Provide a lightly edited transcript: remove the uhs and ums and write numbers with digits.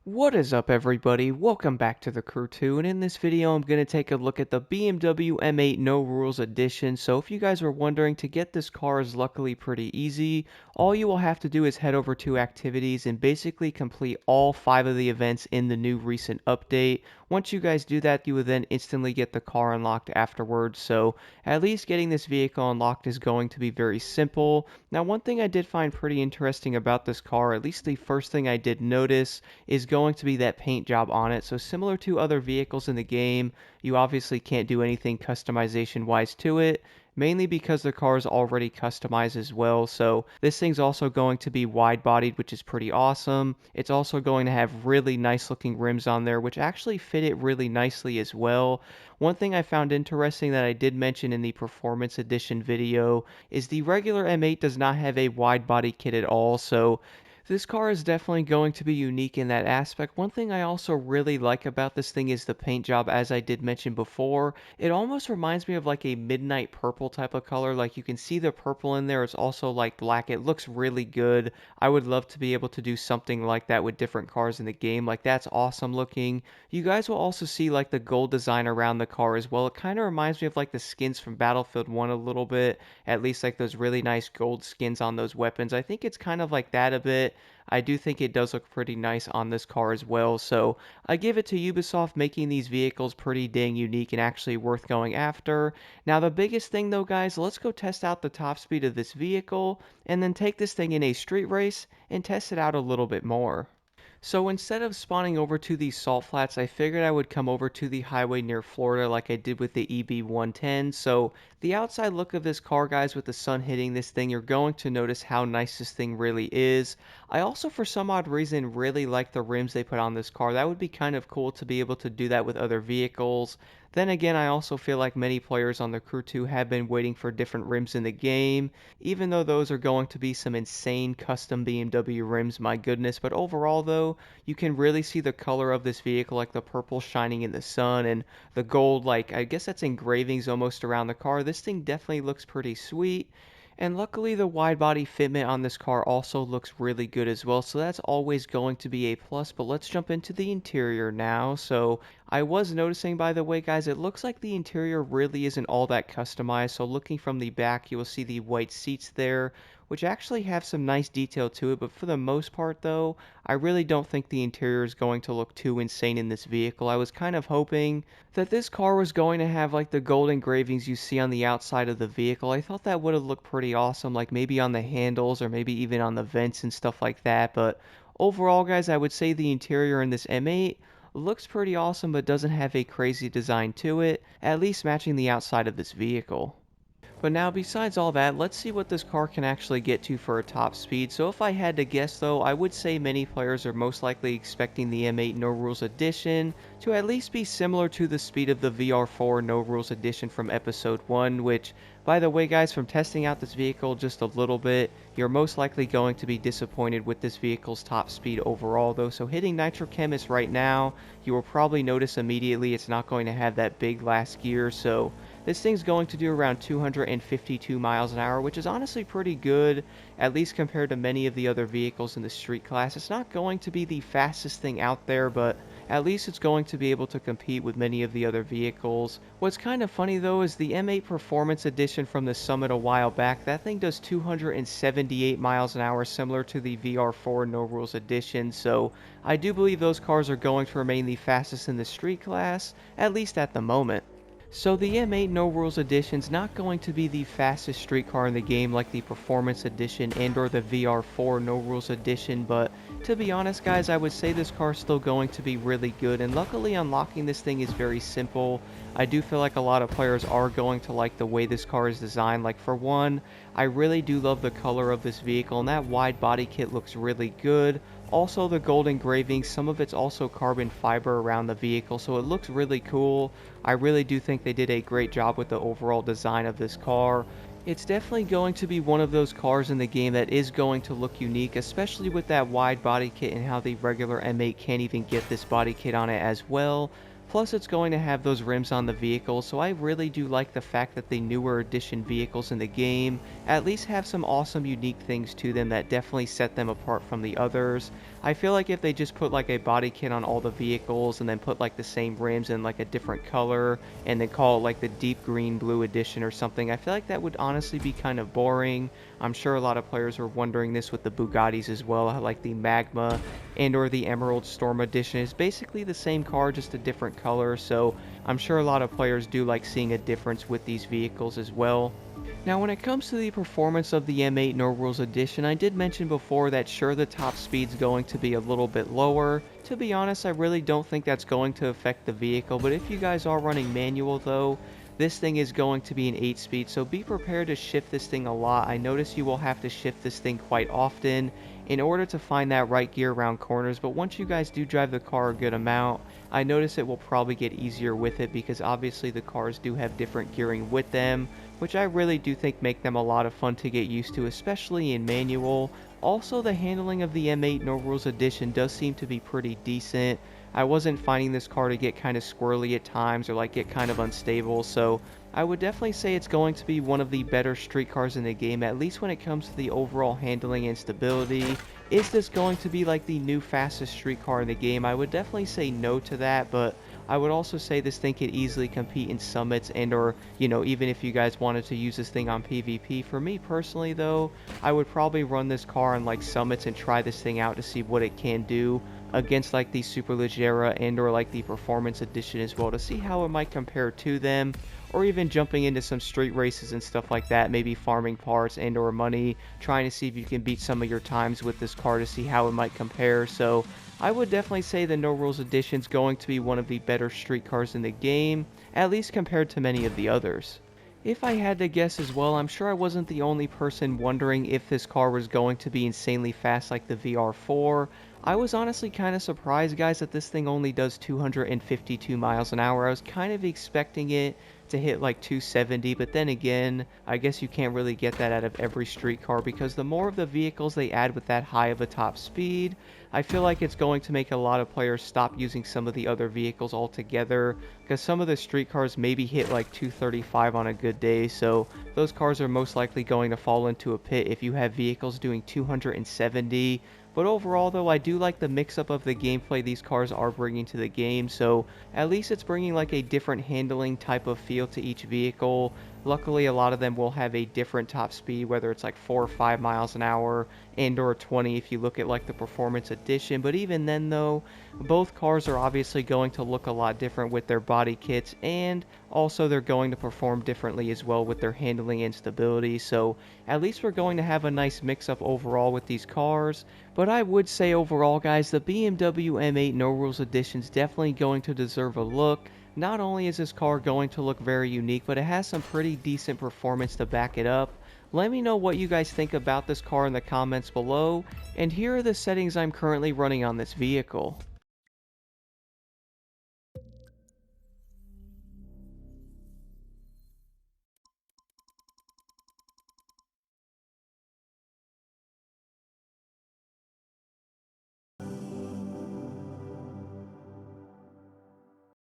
What is up, everybody? Welcome back to the Crew 2, and in this video I'm going to take a look at the BMW M8 No Rules Edition. So if you guys were wondering, to get this car is luckily pretty easy. All you will have to do is head over to Activities and basically complete all 5 of the events in the new recent update. Once you guys do that, you will then instantly get the car unlocked afterwards. So at least getting this vehicle unlocked is going to be very simple. Now, one thing I did find pretty interesting about this car, at least the first thing I did notice, is going to be that paint job on it. So similar to other vehicles in the game, you obviously can't do anything customization wise to it, mainly because the car is already customized as well. So this thing's also going to be wide bodied, which is pretty awesome. It's also going to have really nice looking rims on there, which actually fit it really nicely as well. One thing I found interesting that I did mention in the Performance Edition video is the regular M8 does not have a wide body kit at all. So this car is definitely going to be unique in that aspect. One thing I also really like about this thing is the paint job, as I did mention before. It almost reminds me of like a midnight purple type of color. Like you can see the purple in there. It's also like black. It looks really good. I would love to be able to do something like that with different cars in the game. Like that's awesome looking. You guys will also see like the gold design around the car as well. It kind of reminds me of like the skins from Battlefield 1 a little bit. At least like those really nice gold skins on those weapons. I think it's kind of like that a bit. I do think it does look pretty nice on this car as well. So I give it to Ubisoft making these vehicles pretty dang unique and actually worth going after. Now the biggest thing though, guys, let's go test out the top speed of this vehicle and then take this thing in a street race and test it out a little bit more. So instead of spawning over to the salt flats, I figured I would come over to the highway near Florida like I did with the EB110. So the outside look of this car, guys, with the sun hitting this thing, you're going to notice how nice this thing really is. I also, for some odd reason, really like the rims they put on this car. That would be kind of cool to be able to do that with other vehicles. Then again, I also feel like many players on the Crew 2 have been waiting for different rims in the game, even though those are going to be some insane custom BMW rims, my goodness. But overall though, you can really see the color of this vehicle, like the purple shining in the sun and the gold, like I guess that's engravings almost around the car. This thing definitely looks pretty sweet. And luckily the wide body fitment on this car also looks really good as well, so that's always going to be a plus. But let's jump into the interior now. So I was noticing, by the way, guys, it looks like the interior really isn't all that customized. So looking from the back, you will see the white seats there, which actually have some nice detail to it. But for the most part though, I really don't think the interior is going to look too insane in this vehicle. I was kind of hoping that this car was going to have like the gold engravings you see on the outside of the vehicle. I thought that would have looked pretty awesome, like maybe on the handles or maybe even on the vents and stuff like that. But overall, guys, I would say the interior in this M8 looks pretty awesome, but doesn't have a crazy design to it, at least matching the outside of this vehicle. But now, besides all that, let's see what this car can actually get to for a top speed. So if I had to guess though, I would say many players are most likely expecting the M8 No Rules Edition to at least be similar to the speed of the VR4 No Rules Edition from Episode 1, which, by the way guys, from testing out this vehicle just a little bit, you're most likely going to be disappointed with this vehicle's top speed overall though. So hitting Nitro Chemist right now, you will probably notice immediately it's not going to have that big last gear. So this thing's going to do around 252 miles an hour, which is honestly pretty good, at least compared to many of the other vehicles in the street class. It's not going to be the fastest thing out there, but at least it's going to be able to compete with many of the other vehicles. What's kind of funny though is the M8 Performance Edition from the Summit a while back. That thing does 278 miles an hour, similar to the VR4 No Rules Edition. So I do believe those cars are going to remain the fastest in the street class, at least at the moment. So the M8 No Rules Edition is not going to be the fastest street car in the game like the Performance Edition and or the VR4 No Rules Edition, but to be honest guys, I would say this car is still going to be really good, and luckily unlocking this thing is very simple. I do feel like a lot of players are going to like the way this car is designed. Like for one, I really do love the color of this vehicle, and that wide body kit looks really good. Also the gold engraving, some of it's also carbon fiber around the vehicle, so it looks really cool. I really do think they did a great job with the overall design of this car. It's definitely going to be one of those cars in the game that is going to look unique, especially with that wide body kit and how the regular M8 can't even get this body kit on it as well. Plus, it's going to have those rims on the vehicle, so I really do like the fact that the newer edition vehicles in the game at least have some awesome unique things to them that definitely set them apart from the others. I feel like if they just put like a body kit on all the vehicles and then put like the same rims in like a different color and then call it like the deep green blue edition or something, I feel like that would honestly be kind of boring. I'm sure a lot of players were wondering this with the Bugattis as well, how like the Magma and or the Emerald Storm edition is basically the same car, just a different color, so I'm sure a lot of players do like seeing a difference with these vehicles as well. Now when it comes to the performance of the M8 No Rules Edition, I did mention before that sure, the top speed's going to be a little bit lower. To be honest, I really don't think that's going to affect the vehicle, but if you guys are running manual though, this thing is going to be an 8-speed, so be prepared to shift this thing a lot. I notice you will have to shift this thing quite often in order to find that right gear around corners, but once you guys do drive the car a good amount, I notice it will probably get easier with it because obviously the cars do have different gearing with them, which I really do think make them a lot of fun to get used to, especially in manual. Also, the handling of the M8 No Rules Edition does seem to be pretty decent. I wasn't finding this car to get kind of squirrely at times or like get kind of unstable, so I would definitely say it's going to be one of the better street cars in the game, at least when it comes to the overall handling and stability. Is this going to be like the new fastest street car in the game? I would definitely say no to that, but I would also say this thing could easily compete in summits and or, you know, even if you guys wanted to use this thing on PvP. For me personally though, I would probably run this car on like summits and try this thing out to see what it can do against like the Superleggera and or like the Performance Edition as well to see how it might compare to them, or even jumping into some street races and stuff like that, maybe farming parts and or money, trying to see if you can beat some of your times with this car to see how it might compare. So I would definitely say the No Rules Edition is going to be one of the better street cars in the game, at least compared to many of the others. If I had to guess as well, I'm sure I wasn't the only person wondering if this car was going to be insanely fast like the VR4. I was honestly kind of surprised, guys, that this thing only does 252 miles an hour. I was kind of expecting it to hit like 270, but then again, I guess you can't really get that out of every street car because the more of the vehicles they add with that high of a top speed, I feel like it's going to make a lot of players stop using some of the other vehicles altogether, because some of the street cars maybe hit like 235 on a good day, so those cars are most likely going to fall into a pit if you have vehicles doing 270. But overall though, I do like the mix-up of the gameplay these cars are bringing to the game, so at least it's bringing like a different handling type of feel to each vehicle. Luckily, a lot of them will have a different top speed, whether it's like 4 or 5 miles an hour and or 20 if you look at like the Performance Edition. But even then though, both cars are obviously going to look a lot different with their body kits, and also they're going to perform differently as well with their handling and stability. So at least we're going to have a nice mix-up overall with these cars. But I would say overall, guys, the BMW M8 No Rules Edition is definitely going to deserve a look. Not only is this car going to look very unique, but it has some pretty decent performance to back it up. Let me know what you guys think about this car in the comments below, and here are the settings I'm currently running on this vehicle.